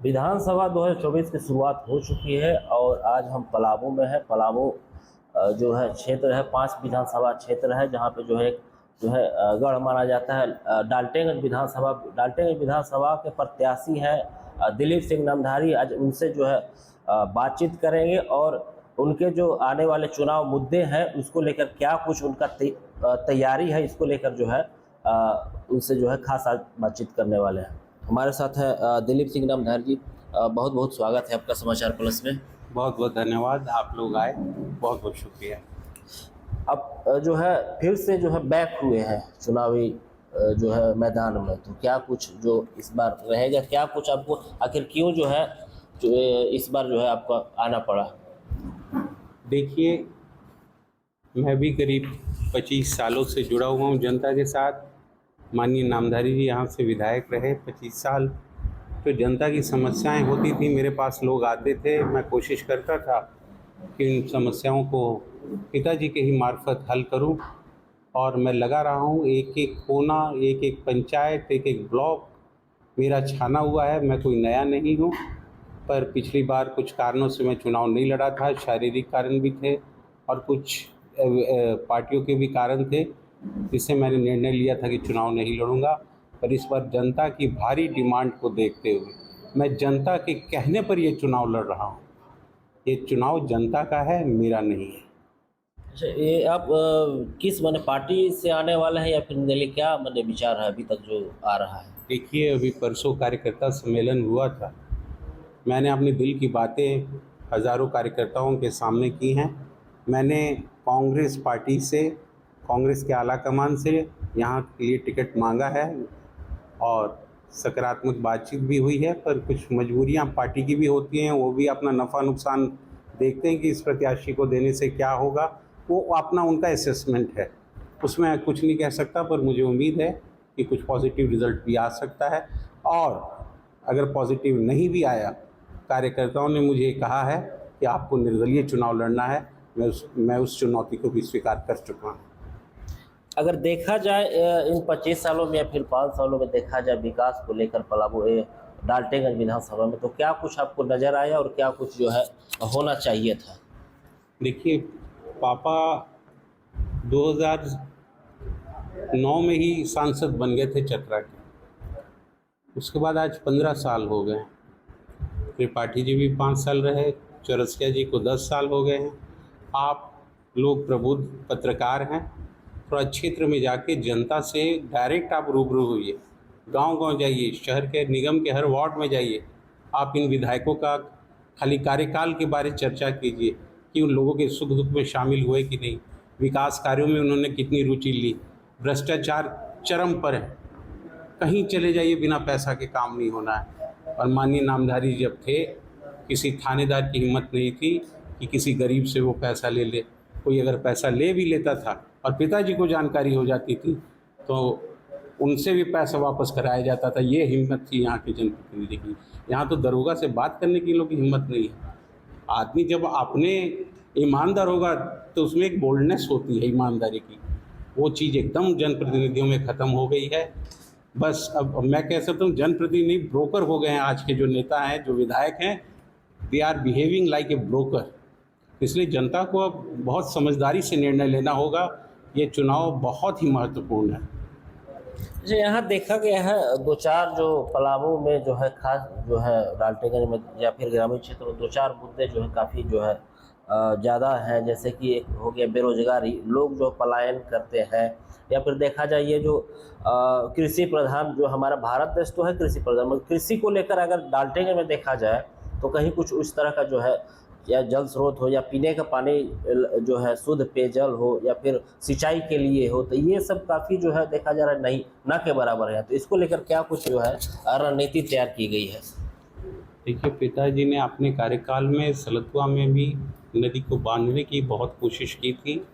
विधानसभा 2024 की शुरुआत हो चुकी है और आज हम पलामू में हैं। पलामू जो है क्षेत्र है, 5 विधानसभा क्षेत्र है, जहाँ पे जो है गढ़ माना जाता है। डाल्टनगंज विधानसभा के प्रत्याशी हैं दिलीप सिंह नामधारी। आज उनसे जो है बातचीत करेंगे और उनके जो आने वाले चुनाव मुद्दे हैं उसको लेकर क्या कुछ उनका तैयारी है, इसको लेकर जो है उनसे जो है खास आज बातचीत करने वाले हैं। हमारे साथ है दिलीप सिंह नामधारी जी। बहुत बहुत स्वागत है आपका समाचार प्लस में। बहुत बहुत धन्यवाद, आप लोग आए, बहुत बहुत शुक्रिया। अब जो है फिर से जो है बैक हुए हैं चुनावी जो है मैदान में, तो क्या कुछ जो इस बार रहेगा, क्या कुछ आपको आखिर क्यों जो है इस बार जो है आपको आना पड़ा? देखिए, मैं भी करीब 25 सालों से जुड़ा हुआ हूँ जनता के साथ। माननीय नामधारी जी यहाँ से विधायक रहे 25 साल। तो जनता की समस्याएं होती थी, मेरे पास लोग आते थे, मैं कोशिश करता था कि उन समस्याओं को पिताजी के ही मार्फत हल करूं। और मैं लगा रहा हूं, एक एक कोना, एक एक पंचायत, एक एक ब्लॉक मेरा छाना हुआ है। मैं कोई नया नहीं हूं, पर पिछली बार कुछ कारणों से मैं चुनाव नहीं लड़ा था। शारीरिक कारण भी थे और कुछ पार्टियों के भी कारण थे, जिससे मैंने निर्णय लिया था कि चुनाव नहीं लड़ूंगा। पर इस बार जनता की भारी डिमांड को देखते हुए मैं जनता के कहने पर ये चुनाव लड़ रहा हूँ। ये चुनाव जनता का है, मेरा नहीं है। अच्छा, ये आप किस माने पार्टी से आने वाले हैं या फिर निर्दलीय, क्या माने विचार है अभी तक जो आ रहा है? देखिए, अभी परसों कार्यकर्ता सम्मेलन हुआ था। मैंने अपने दिल की बातें हज़ारों कार्यकर्ताओं के सामने की हैं। मैंने कांग्रेस पार्टी से, कांग्रेस के आला कमान से यहाँ के लिए टिकट मांगा है और सकारात्मक बातचीत भी हुई है। पर कुछ मजबूरियाँ पार्टी की भी होती हैं, वो भी अपना नफ़ा नुकसान देखते हैं कि इस प्रत्याशी को देने से क्या होगा। वो अपना उनका असेसमेंट है, उसमें कुछ नहीं कह सकता। पर मुझे उम्मीद है कि कुछ पॉजिटिव रिज़ल्ट भी आ सकता है। और अगर पॉजिटिव नहीं भी आया, कार्यकर्ताओं ने मुझे कहा है कि आपको निर्दलीय चुनाव लड़ना है। मैं उस चुनौती को भी स्वीकार कर चुका हूँ। अगर देखा जाए इन 25 सालों में या फिर 5 सालों में देखा जाए विकास को लेकर पलामू डाल्टनगंज विधानसभा में, तो क्या कुछ आपको नज़र आया और क्या कुछ जो है होना चाहिए था? देखिए, पापा 2009 में ही सांसद बन गए थे चतरा के। उसके बाद आज 15 साल हो गए। त्रिपाठी जी भी 5 साल रहे, चौरसिया जी को 10 साल हो गए हैं। आप लोग प्रबुद्ध पत्रकार हैं, थोड़ा क्षेत्र में जाके जनता से डायरेक्ट आप रूबरू हुइए, गांव-गांव जाइए, शहर के निगम के हर वार्ड में जाइए। आप इन विधायकों का खाली कार्यकाल के बारे चर्चा कीजिए कि उन लोगों के सुख दुख में शामिल हुए कि नहीं, विकास कार्यों में उन्होंने कितनी रुचि ली। भ्रष्टाचार चरम पर है, कहीं चले जाइए, बिना पैसा के काम नहीं होना है। और माननीय नामधारी जब थे, किसी थानेदार की हिम्मत नहीं थी कि किसी गरीब से वो पैसा ले ले। कोई अगर पैसा ले भी लेता था और पिताजी को जानकारी हो जाती थी तो उनसे भी पैसा वापस कराया जाता था। ये हिम्मत थी यहाँ के जनप्रतिनिधि की। यहाँ तो दरोगा से बात करने की लोगों की हिम्मत नहीं है। आदमी जब अपने ईमानदार होगा तो उसमें एक बोल्डनेस होती है ईमानदारी की। वो चीज़ एकदम जनप्रतिनिधियों में ख़त्म हो गई है। बस अब मैं कह सकता हूँ जनप्रतिनिधि ब्रोकर हो गए हैं। आज के जो नेता हैं, जो विधायक हैं, they are behaving like a broker. इसलिए जनता को अब बहुत समझदारी से निर्णय लेना होगा। ये चुनाव बहुत ही महत्वपूर्ण है। जी, यहाँ देखा गया है दो चार जो पलामू में जो है खास जो है डाल्टनगंज में या फिर ग्रामीण क्षेत्र में 2-4 मुद्दे जो है काफ़ी जो है ज़्यादा हैं। जैसे कि एक हो गया बेरोजगारी, लोग जो पलायन करते हैं, या फिर देखा जाए ये जो कृषि प्रधान जो हमारा भारत देश तो है कृषि प्रधान, मगर कृषि को लेकर अगर डाल्टनगंज में देखा जाए तो कहीं कुछ उस तरह का जो है, या जल स्रोत हो या पीने का पानी जो है शुद्ध पेयजल हो या फिर सिंचाई के लिए हो, तो ये सब काफ़ी जो है देखा जा रहा है नहीं ना के बराबर है। तो इसको लेकर क्या कुछ जो है रणनीति तैयार की गई है? देखिए, पिताजी ने अपने कार्यकाल में सलतुआ में भी नदी को बांधने की बहुत कोशिश की थी।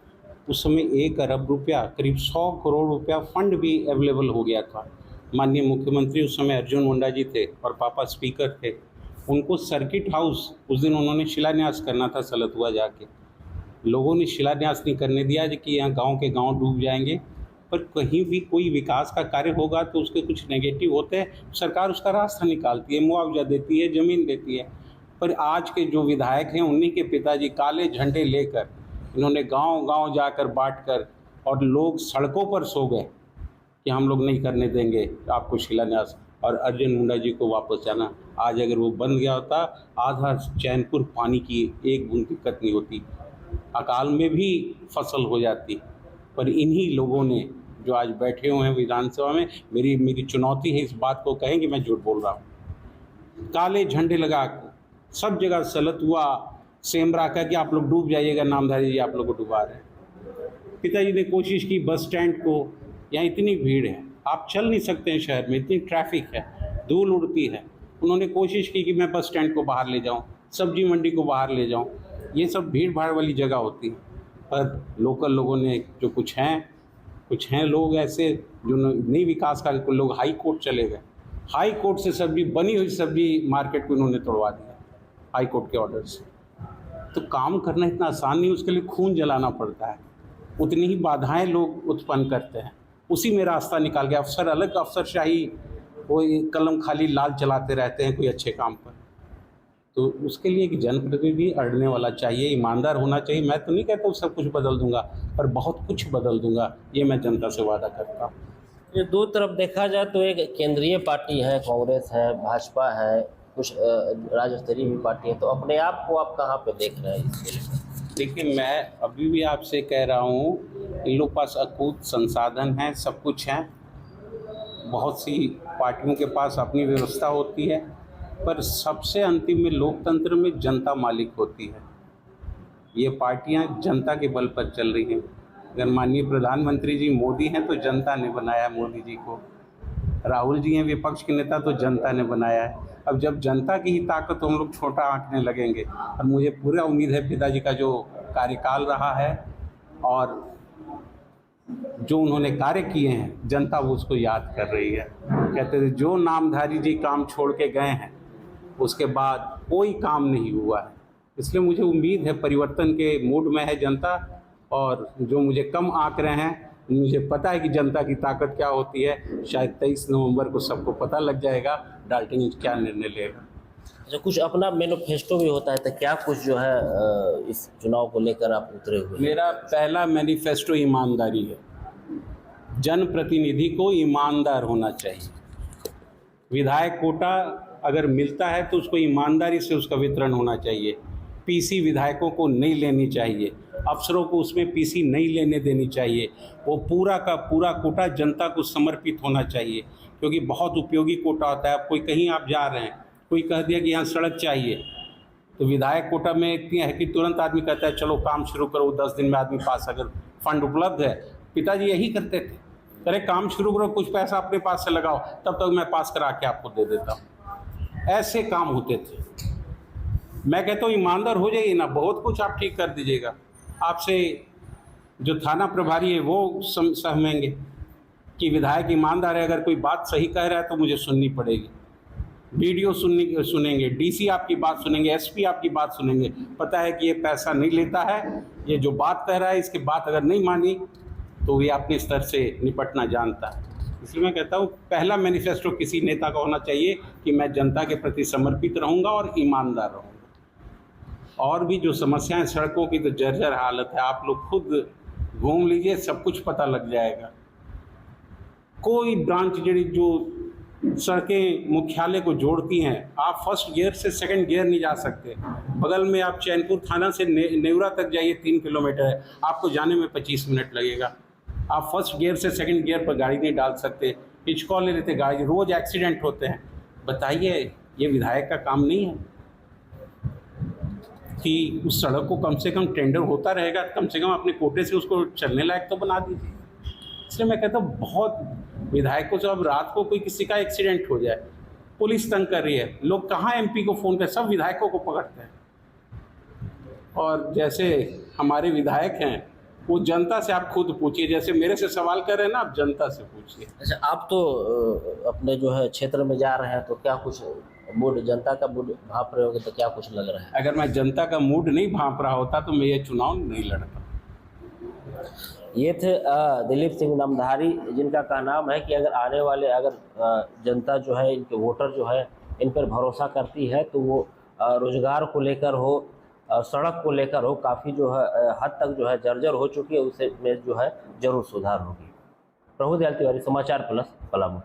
उस समय 1 अरब रुपया, करीब 100 करोड़ रुपया फंड भी अवेलेबल हो गया था। माननीय मुख्यमंत्री उस समय अर्जुन मुंडा जी थे और पापा स्पीकर थे। उनको सर्किट हाउस उस दिन उन्होंने शिलान्यास करना था सलतुआ जाके। लोगों ने शिलान्यास नहीं करने दिया कि यहाँ गांव के गांव डूब जाएंगे। पर कहीं भी कोई विकास का कार्य होगा तो उसके कुछ नेगेटिव होते हैं, सरकार उसका रास्ता निकालती है, मुआवजा देती है, ज़मीन देती है। पर आज के जो विधायक हैं उन्हीं के पिताजी काले झंडे लेकर इन्होंने गांव-गांव जाकर बांटकर और लोग सड़कों पर सो गए कि हम लोग नहीं करने देंगे आपको शिलान्यास, और अर्जुन मुंडा जी को वापस जाना। आज अगर वो बन गया होता, आधा चैनपुर पानी की एक बूंद दिक्कत नहीं होती, अकाल में भी फसल हो जाती। पर इन्हीं लोगों ने जो आज बैठे हुए हैं विधानसभा में, मेरी चुनौती है इस बात को कहें कि मैं झूठ बोल रहा हूँ। काले झंडे लगा सब जगह सलतुआ सेमरा कह के आप लोग डूब जाइएगा, नामधारी जी आप लोग को डुबा रहे हैं। पिताजी ने कोशिश की बस स्टैंड को, यहाँ इतनी भीड़ है, आप चल नहीं सकते हैं शहर में, इतनी ट्रैफिक है, धूल उड़ती है। उन्होंने कोशिश की कि मैं बस स्टैंड को बाहर ले जाऊँ, सब्जी मंडी को बाहर ले जाऊँ, ये सब भीड़ भाड़ वाली जगह होती है। पर लोकल लोगों ने जो कुछ हैं लोग ऐसे जो नहीं विकास का, लोग हाई कोर्ट चले गए, हाई कोर्ट से सब्जी बनी हुई सब्जी मार्केट को इन्होंने तोड़वा दिया हाई कोर्ट के ऑर्डर से। तो काम करना इतना आसान नहीं, उसके लिए खून जलाना पड़ता है, उतनी ही बाधाएं लोग उत्पन्न करते हैं, उसी में रास्ता निकाल के अफसर अलग अफसरशाही, वो कलम खाली लाल चलाते रहते हैं कोई अच्छे काम पर। तो उसके लिए एक जनप्रतिनिधि अड़ने वाला चाहिए, ईमानदार होना चाहिए। मैं तो नहीं कहता हूँ सब कुछ बदल दूंगा, पर बहुत कुछ बदल दूंगा, ये मैं जनता से वादा करता हूँ। ये दो तरफ देखा जाए तो एक केंद्रीय पार्टी है, कांग्रेस है, भाजपा है, कुछ राज्य स्तरीय भी पार्टी है, तो अपने आप को आप कहाँ पे देख रहे हैं इसके लिए? देखिए, मैं अभी भी आपसे कह रहा हूँ, इन लोग पास अकूत संसाधन हैं, सब कुछ है, बहुत सी पार्टियों के पास अपनी व्यवस्था होती है, पर सबसे अंतिम में लोकतंत्र में जनता मालिक होती है। ये पार्टियां जनता के बल पर चल रही हैं। अगर माननीय प्रधानमंत्री जी मोदी हैं तो जनता ने बनाया मोदी जी को, राहुल जी हैं विपक्ष के नेता तो जनता ने बनाया है। अब जब जनता की ही ताकत हम लोग छोटा आंकने लगेंगे, और मुझे पूरा उम्मीद है पिताजी का जो कार्यकाल रहा है और जो उन्होंने कार्य किए हैं, जनता वो उसको याद कर रही है। कहते थे जो नामधारी जी काम छोड़ के गए हैं उसके बाद कोई काम नहीं हुआ है। इसलिए मुझे उम्मीद है परिवर्तन के मूड में है जनता, और जो मुझे कम आंक रहे हैं, मुझे पता है कि जनता की ताकत क्या होती है। शायद 23 नवंबर को सबको पता लग जाएगा डाल्टनगंज क्या निर्णय लेगा। अच्छा, कुछ अपना मैनिफेस्टो भी होता है, तो क्या कुछ जो है इस चुनाव को लेकर आप उतरे हुए? मेरा पहला मैनिफेस्टो ईमानदारी है। जनप्रतिनिधि को ईमानदार होना चाहिए। विधायक कोटा अगर मिलता है तो उसको ईमानदारी से उसका वितरण होना चाहिए। पीसी विधायकों को नहीं लेनी चाहिए, अफसरों को उसमें पीसी नहीं लेने देनी चाहिए। वो पूरा का पूरा कोटा जनता को समर्पित होना चाहिए, क्योंकि बहुत उपयोगी कोटा होता है। अब कोई कहीं आप जा रहे हैं, कोई कह दिया कि यहाँ सड़क चाहिए, तो विधायक कोटा में इतनी है कि तुरंत आदमी कहता है चलो काम शुरू करो, 10 दिन में आदमी पास, अगर फंड उपलब्ध है। पिताजी यही करते थे, अरे काम शुरू करो, कुछ पैसा अपने पास से लगाओ, तब तक मैं पास करा के आपको दे देता हूँ। ऐसे काम होते थे। मैं कहता हूँ ईमानदार हो जाइए ना, बहुत कुछ आप ठीक कर दीजिएगा। आपसे जो थाना प्रभारी है वो सहमेंगे कि विधायक ईमानदार है, अगर कोई बात सही कह रहा है तो मुझे सुननी पड़ेगी। वीडियो सुनेंगे, डीसी आपकी बात सुनेंगे, एसपी आपकी बात सुनेंगे। पता है कि ये पैसा नहीं लेता है, ये जो बात कह रहा है इसकी बात अगर नहीं मानी तो ये अपने स्तर से निपटना जानता है। इसलिए मैं कहता हूँ पहला मैनिफेस्टो किसी नेता का होना चाहिए कि मैं जनता के प्रति समर्पित रहूँगा और ईमानदार रहूँगा। और भी जो समस्याएं, सड़कों की तो जर्जर हालत है, आप लोग खुद घूम लीजिए, सब कुछ पता लग जाएगा। कोई ब्रांच जो सड़कें मुख्यालय को जोड़ती हैं, आप फर्स्ट गियर से सेकंड गियर नहीं जा सकते। बगल में आप चैनपुर थाना से नेवरा तक जाइए, 3 किलोमीटर है, आपको जाने में 25 मिनट लगेगा। आप फर्स्ट गियर से सेकंड गियर पर गाड़ी नहीं डाल सकते, हिचकॉल ले लेते गाड़ी, रोज़ एक्सीडेंट होते हैं। बताइए, ये विधायक का काम नहीं है कि उस सड़क को कम से कम टेंडर होता रहेगा, कम से कम अपने कोटे से उसको चलने लायक तो बना दीजिए। इसलिए मैं कहता हूँ बहुत विधायकों से, अब रात को कोई किसी का एक्सीडेंट हो जाए, पुलिस तंग कर रही है, लोग कहाँ एमपी को फ़ोन कर, सब विधायकों को पकड़ते हैं। और जैसे हमारे विधायक हैं, वो जनता से आप खुद पूछिए, जैसे मेरे से सवाल कर रहे हैं ना, आप जनता से पूछिए। अच्छा, आप तो अपने जो है क्षेत्र में जा रहे हैं, तो क्या कुछ मूड, जनता का मूड भाप रहे होंगे, तो क्या कुछ लग रहा है? अगर मैं जनता का मूड नहीं भांप रहा होता तो मैं ये चुनाव नहीं लड़ता। ये थे दिलीप सिंह नामधारी, जिनका कहना है कि अगर आने वाले जनता जो है, इनके वोटर जो है इन पर भरोसा करती है तो वो रोजगार को लेकर हो, सड़क को लेकर हो, काफ़ी जो है हद तक जो है जर्जर हो चुकी है, उसे में जो है जरूर सुधार होगी। प्रभु दयाल तिवारी, समाचार प्लस, पलामू।